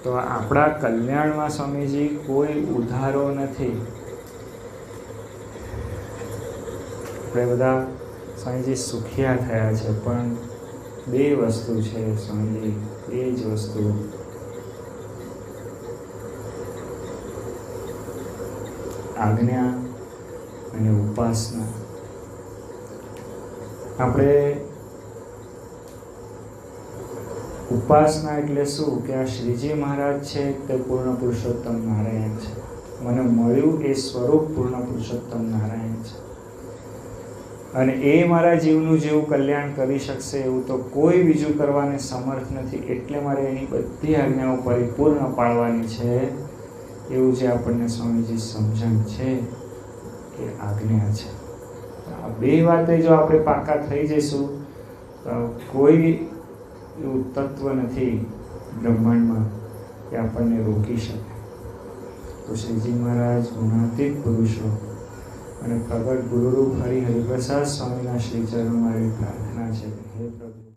તો આપણા કલ્યાણમાં સ્વામીજી કોઈ ઉધારો નથી. આપણે બધા સ્વામીજી સુખિયા થયા છે, પણ બે વસ્તુ છે સ્વામીજી, બે જ વસ્તુ. આજ્ઞા અને ઉપાસના. આપણે ઉપાસના એટલે શું કે આ શ્રીજી મહારાજ છે તે પૂર્ણ પુરુષોત્તમ નારાયણ છે. મને મળ્યું એ સ્વરૂપ પૂર્ણ પુરુષોત્તમ નારાયણ છે, અને એ મારા જીવનું જેવું કલ્યાણ કરી શકશે એવું તો કોઈ બીજું કરવાને સમર્થ નથી. એટલે મારે એની બધી આજ્ઞાઓ પરિપૂર્ણ પાળવાની છે. એવું જે આપણને સ્વામીજી સમજણ છે કે આજ્ઞા છે. આ બે વાતે જો આપણે પાકા થઈ જઈશું તો કોઈ એવું તત્વ નથી બ્રહ્માંડમાં કે આપણને રોકી શકે. તો શ્રીજી મહારાજ ગુણાતીત પુરુષો અને પ્રગટ ગુરુરૂપ હરિ હરિપ્રસાદ સ્વામીના શ્રી ચરણમાં પ્રાર્થના છે. હે પ્રભુ.